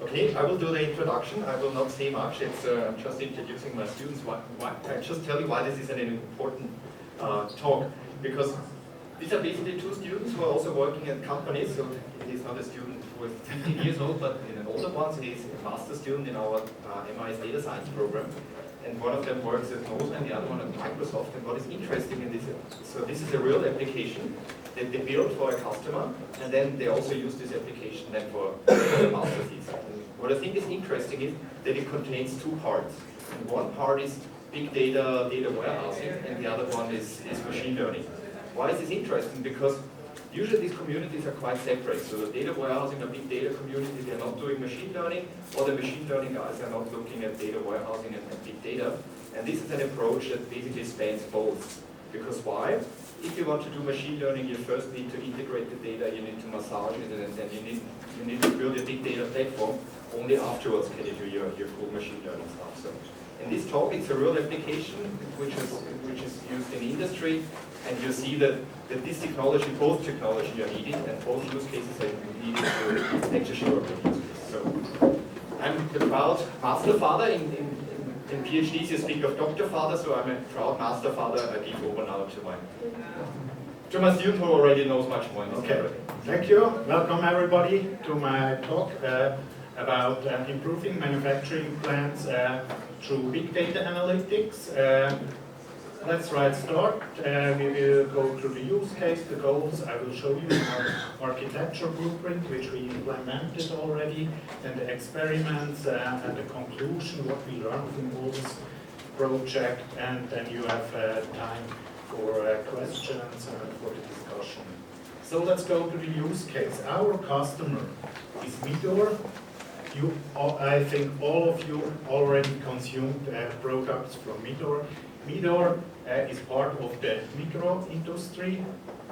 Okay, I will do the introduction. I will not say much. I'm just introducing my students. I just tell you why this is an important talk. Because these are basically two students who are also working at companies. So it is not a student who is 15 years old, but in an older one. So he is a master student in our MIS data science program. And one of them works at NOSA and the other one at Microsoft. And what is interesting in this, so this is a real application that they build for a customer, and then they also use this application then for the master thesis. What I think is interesting is that it contains two parts. And one part is big data, data warehousing, and the other one is machine learning. Why is this interesting? Because usually these communities are quite separate. So the data warehousing or big data community, they're not doing machine learning, or the machine learning guys are not looking at data warehousing and big data. And this is an approach that basically spans both. Because why? If you want to do machine learning, you first need to integrate the data, you need to massage it, and then you need to build a big data platform. Only afterwards can you do your cool machine learning stuff. So in this talk, it's a real application which is used in industry, and you see that this technology, both technology are needed, and both use cases are needed to actually work with use cases. So I'm the proud master father in PhDs. You speak of doctor father, so I'm a proud master father. I give over now to my student who already knows much more in this area. Thank you. Welcome everybody to my talk about improving manufacturing plants through big data analytics. Let's start. We will go through the use case, the goals. I will show you our architecture blueprint, which we implemented already, and the experiments and the conclusion, what we learned from all this project, and then you have time for questions and for the discussion. So let's go to the use case. Our customer is Midor. I think all of you already consumed products from Midor. Midor is part of the micro industry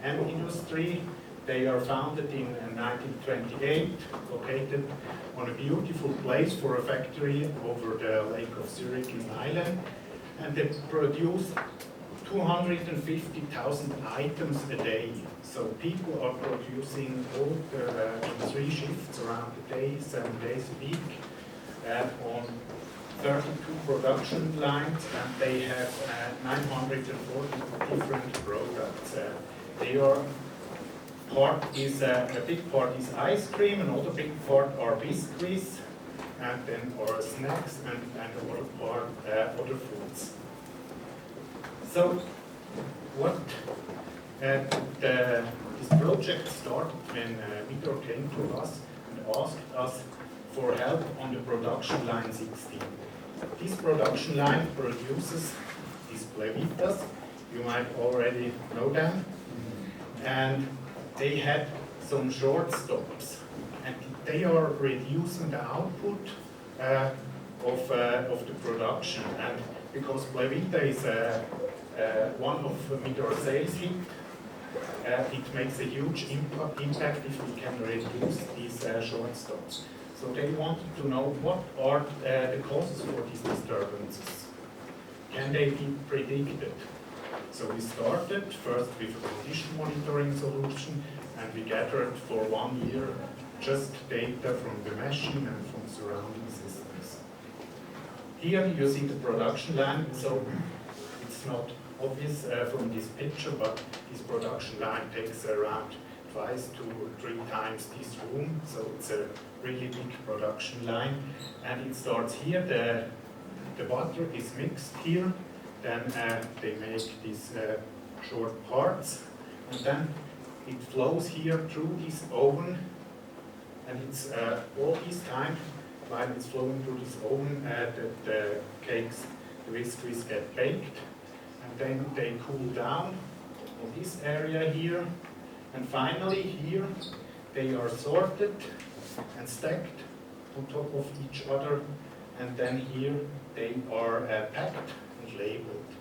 and industry. They are founded in 1928, located on a beautiful place for a factory over the Lake of Zurich in Ireland, and they produce 250,000 items a day. So people are producing all in 3 shifts around the day, 7 days a week, on 32 production lines, and they have 940 different products. A big part is ice cream, another big part are biscuits, and then are snacks, and another part other foods. So, what this project started when Midor came to us and asked us for help on the production line 16. This production line produces these plevitas. You might already know them. And they had some short stops. And they are reducing the output of the production. And because plevita is one of Midor's sales hit, it makes a huge impact if we can reduce these short stops. So they wanted to know what are the causes for these disturbances. Can they be predicted? So we started first with a condition monitoring solution, and we gathered for 1 year just data from the machine and from surrounding systems. Here you see the production line, so it's not obvious from this picture, but this production line takes around 2 to 3 times this room, so it's a really big production line. And it starts here, the butter is mixed here, then they make these short parts, and then it flows here through this oven, and it's all this time, while it's flowing through this oven, the cakes, the biscuits get baked, and then they cool down in this area here. And finally, here, they are sorted and stacked on top of each other, and then here they are packed and labeled.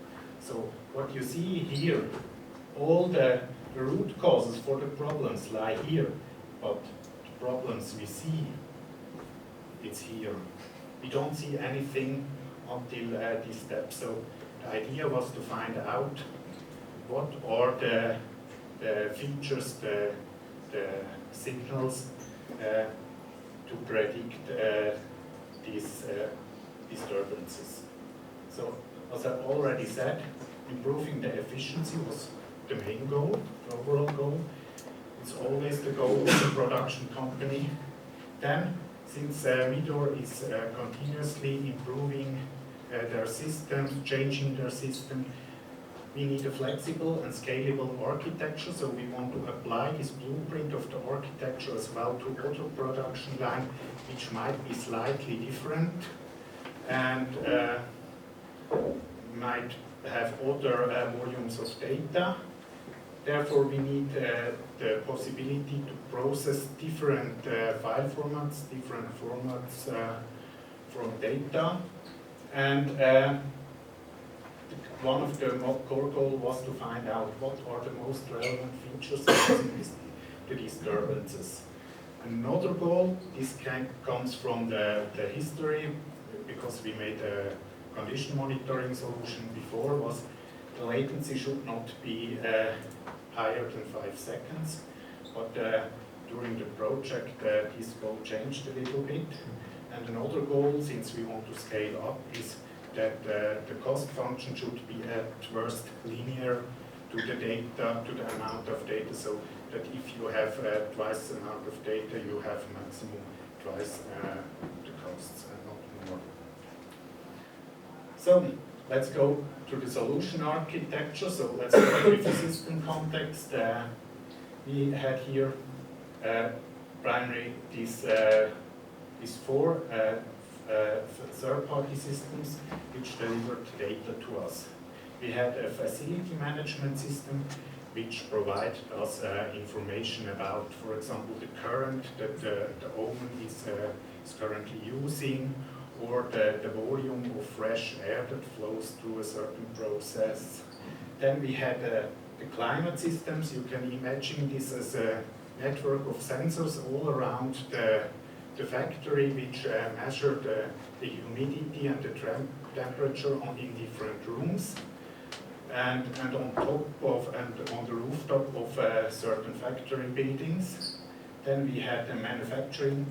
So what you see here, all the root causes for the problems lie here, but the problems we see, it's here. We don't see anything until this step. So the idea was to find out what are the features, the signals to predict these disturbances. So, as I already said, improving the efficiency was the main goal, the overall goal. It's always the goal of the production company. Then, since Midor is continuously improving their systems, changing their system, we need a flexible and scalable architecture, so we want to apply this blueprint of the architecture as well to other production line, which might be slightly different and might have other volumes of data. Therefore, we need the possibility to process different file formats, different formats from data. And one of the core goals was to find out what are the most relevant features to disturbances. Another goal, this comes from the history, because we made a condition monitoring solution before, was the latency should not be higher than 5 seconds. But during the project, this goal changed a little bit. And another goal, since we want to scale up, is that the cost function should be at first linear to the data, to the amount of data, so that if you have twice the amount of data, you have maximum twice the costs and not more. So let's go to the solution architecture. So let's start with the system context. We had here primarily these 4 third-party systems which delivered data to us. We had a facility management system which provided us information about, for example, the current that the oven is currently using, or the volume of fresh air that flows through a certain process. Then we had the climate systems. You can imagine this as a network of sensors all around the factory, which measure the humidity and the temperature in different rooms, and on top of and on the rooftop of certain factory buildings. Then we had the manufacturing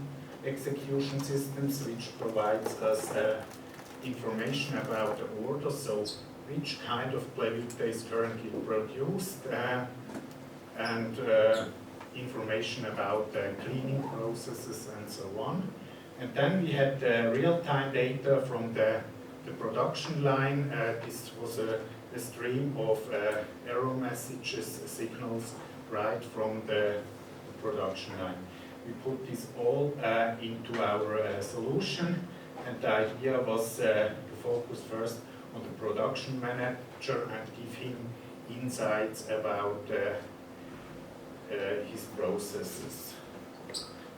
execution systems, which provides us information about the order, so which kind of plevite is currently produced, and information about cleaning processes and so on. And then we had real-time data from the production line. This was a stream of error messages, signals, right from the production line. We put this all into our solution, and the idea was to focus first on the production manager and give him insights about his processes.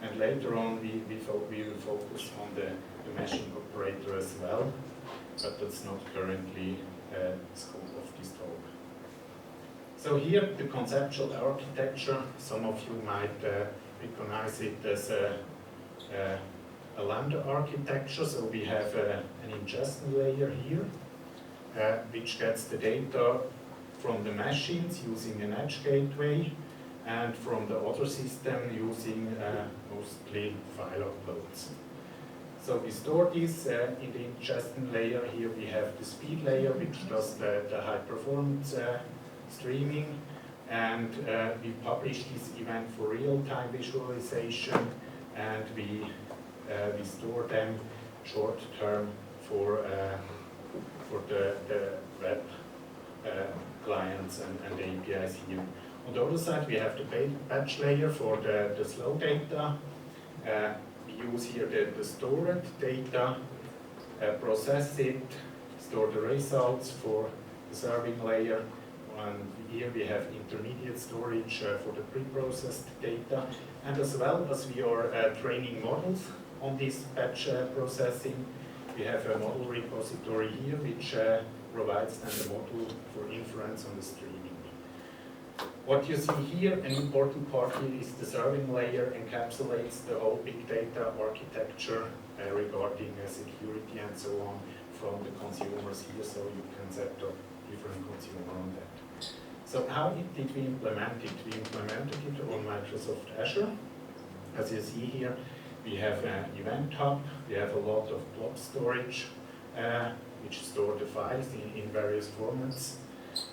And later on, we will focus on the machine operator as well, but that's not currently the scope of this talk. So here, the conceptual architecture, some of you might recognize it as a lambda architecture. So we have an ingestion layer here, which gets the data from the machines using an edge gateway, and from the other system using mostly file uploads. So we store this in the ingestion layer. Here we have the speed layer, which does the high performance streaming, and we publish this event for real-time visualization, and we store them short-term for the web clients and APIs here. On the other side, we have the batch layer for the slow data. We use here the stored data, process it, store the results for the serving layer, and here we have intermediate storage for the pre-processed data. And as well as we are training models on this batch processing, we have a model repository here which provides then the model for inference on the streaming. What you see here, an important part here, is the serving layer encapsulates the whole big data architecture regarding security and so on from the consumers here, so you can set up different consumer on that. So how did we implement it? We implemented it on Microsoft Azure. As you see here, We have an event hub, we have a lot of blob storage, which store the files in various formats.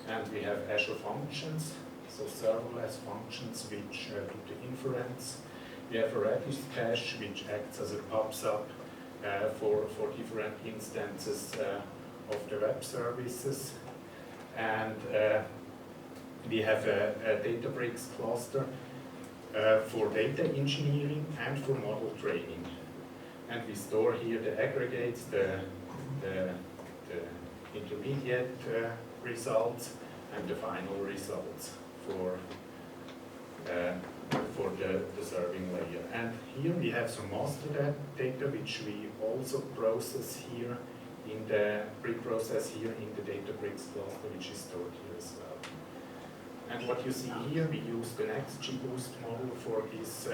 And we have Azure Functions, so serverless functions which do the inference. We have a Redis cache which acts as a pub/sub for different instances of the web services. And we have a Databricks cluster for data engineering and for model training. And we store here the aggregates, the intermediate results, and the final results for the serving layer. And here we have some master data which we also process here in the pre-process here in the Databricks cluster, which is stored here as well. And what you see here, we use the XGBoost model for this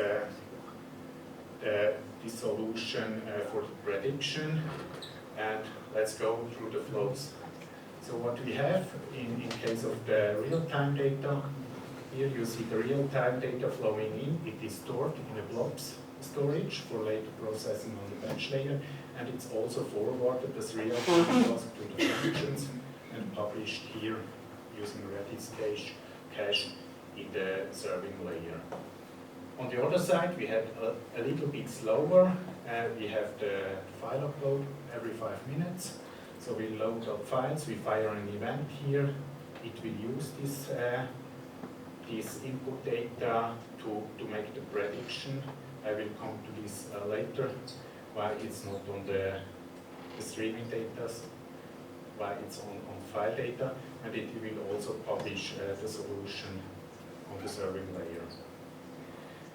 this solution for the prediction. And let's go through the flows. So what we have in case of the real-time data, here you see the real-time data flowing in. It is stored in a blobs storage for later processing on the batch layer, and it's also forwarded as real-time task to the functions and published here using Redis cache in the serving layer. On the other side, we had a little bit slower. We have the file upload every 5 minutes. So we load up files, we fire an event here. It will use this input data to make the prediction. I will come to this later, why it's not on the streaming data, why it's on file data, and it will also publish the solution on the serving layer.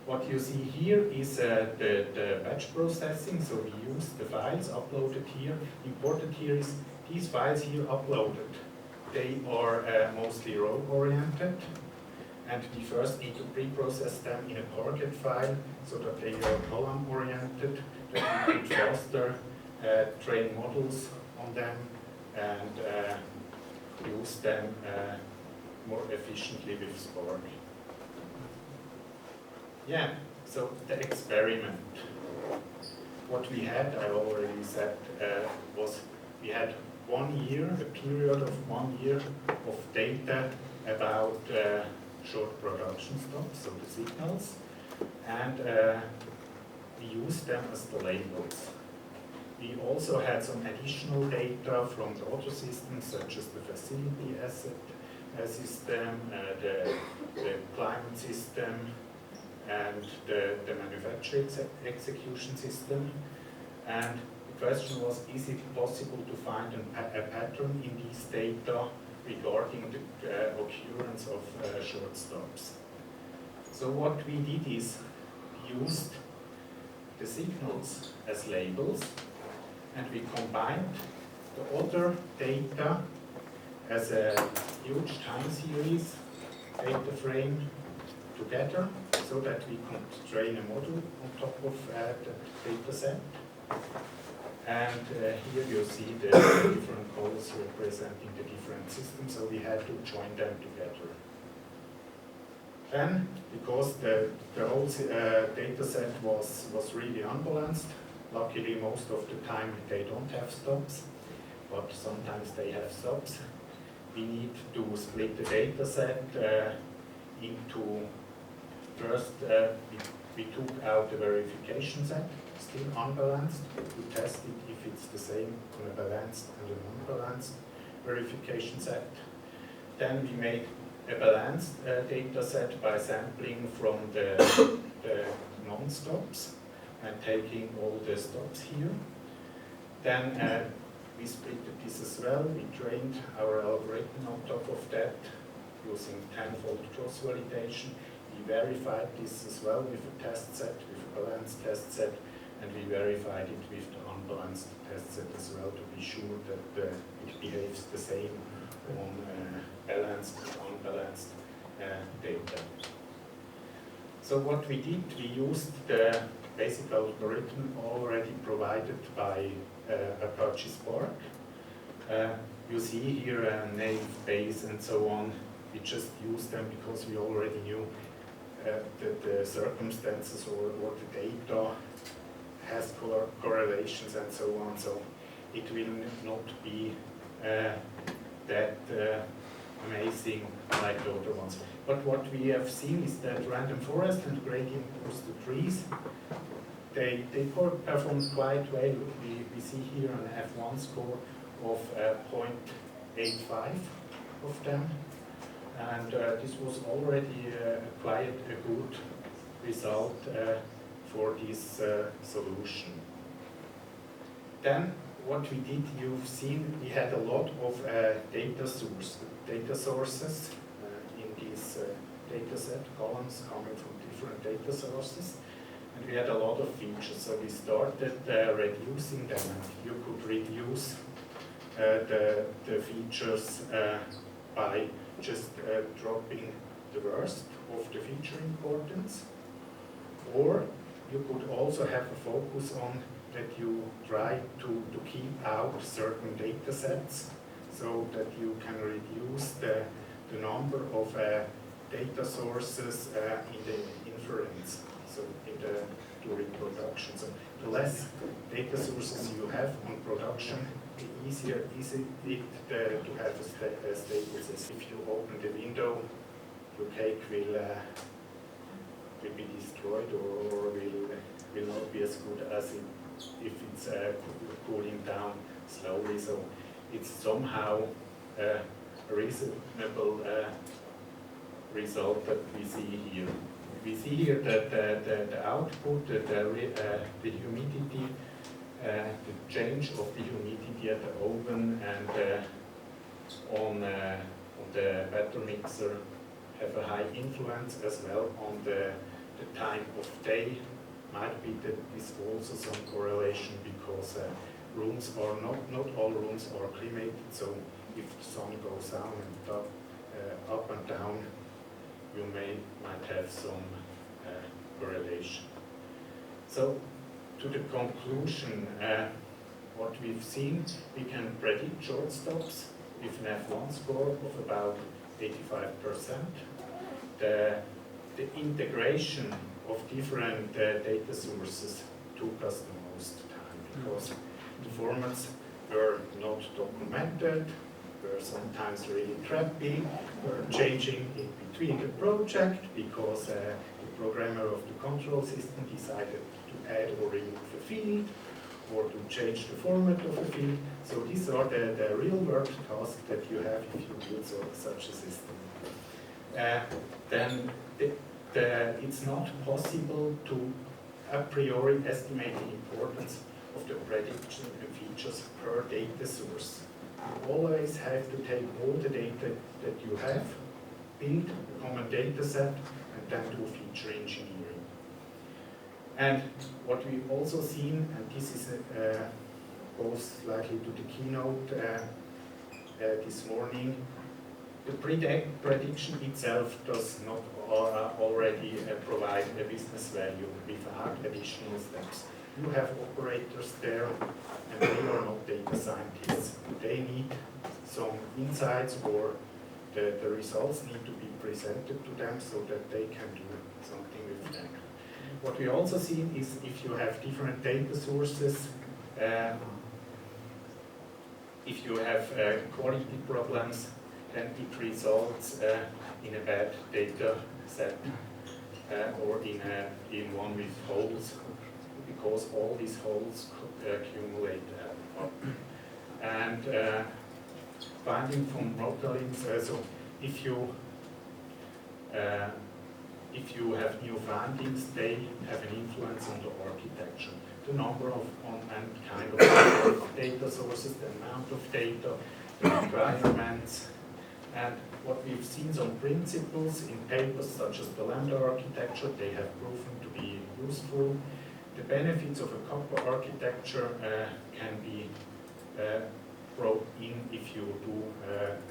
What you see here is the batch processing, so we use the files uploaded here. Important here is these files here uploaded. They are mostly row-oriented, and we first need to pre-process them in a target file so that they are column-oriented, that we could faster train models on them and use them more efficiently with Spark. Yeah, so the experiment. What we had, I already said, was we had 1 year, a period of 1 year of data about short production stops, so the signals, and we used them as the labels. We also had some additional data from the other systems, such as the facility asset system, the climate system, and the manufacturing execution system. And the question was, is it possible to find a pattern in these data regarding the occurrence of short stops? So what we did is we used the signals as labels, and we combined the other data as a huge time series data frame together, so that we could train a model on top of the data set. And here you see the different colors representing the different systems, so we had to join them together. Then, because the whole data set was really unbalanced, luckily most of the time they don't have stops, but sometimes they have stops. We need to split the data set into, first we took out the verification set, still unbalanced, to test it if it's the same on a balanced and an unbalanced verification set. Then we made a balanced data set by sampling from the non-stops and taking all the stops here. Then we split this as well. We trained our algorithm on top of that using 10-fold cross validation. We verified this as well with a test set, with a balanced test set, and we verified it with the unbalanced test set as well to be sure that it behaves the same on balanced and unbalanced data. So what we did, we used the basic algorithm already provided by Apache Spark. You see here naive Bayes and so on. We just used them because we already knew the circumstances or the data has correlations and so on, so it will not be that amazing like the other ones. But what we have seen is that random forest and gradient boosted trees, they performed quite well. We see here an F1 score of 0.85 of them, and this was already quite a good result for this solution. Then what we did, you've seen, we had a lot of data sources in this data set, columns coming from different data sources, and we had a lot of features. So we started reducing them, and you could reduce the features by just dropping the worst of the feature importance, or you could also have a focus on that you try to keep out certain data sets so that you can reduce the number of data sources in the inference, so during production. So the less data sources you have on production, the easier is it to have a stable system. If you open the window, your cake will be destroyed or will not be as good as if it's cooling down slowly. So it's somehow a reasonable result that we see here. We see here that the output, the humidity, the change of the humidity at the oven and on the batter mixer have a high influence as well on the time of day. Might be that is also some correlation because rooms are not all rooms are climated, so if the sun goes down and up and down, you might have some correlation. So to the conclusion, what we've seen, we can predict short stops with an F1 score of about 85%. The integration of different data sources took us the most time because the formats were not documented, were sometimes really trappy, were changing in between the project because the programmer of the control system decided to add or remove a field or to change the format of a field. So these are the real world tasks that you have if you build such a system. Then it's not possible to a priori estimate the importance of the prediction and features per data source. You always have to take all the data that you have, build a common data set, and then do feature engineering. And what we've also seen, and this is goes slightly to the keynote this morning, the prediction itself does not already provide a business value without additional steps. You have operators there, and they are not data scientists. They need some insights, or the results need to be presented to them so that they can do something with them. What we also see is if you have different data sources, if you have quality problems, then it results in a bad data set or in one with holes, because all these holes accumulate up. And finding from Rotalins, so if you have new findings, they have an influence on the architecture, the number of and kind of data sources, the amount of data, the requirements. And what we've seen, some principles in papers such as the Lambda architecture, they have proven to be useful. The benefits of a copper architecture can be brought in if you do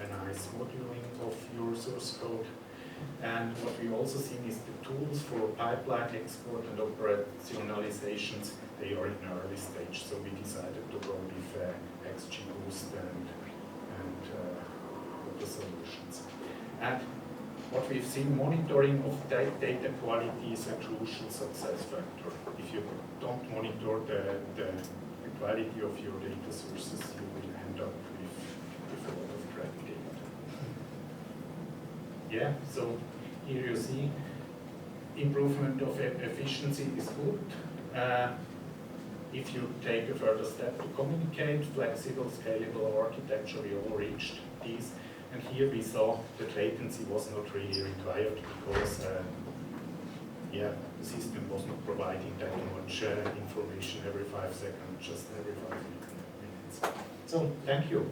a nice modeling of your source code. And what we also seen is the tools for pipeline export and operationalizations, they are in an early stage, so we decided to go with XGBoost and the solutions. And what we've seen, monitoring of data quality is a crucial success factor. If you don't monitor the quality of your data sources, you will end up with a lot of crap data. Yeah, so here you see improvement of efficiency is good. If you take a further step to communicate, flexible, scalable architecture, we all reached these. And here we saw that latency was not really required because the system was not providing that much information every 5 seconds, just every 5 minutes. So, thank you.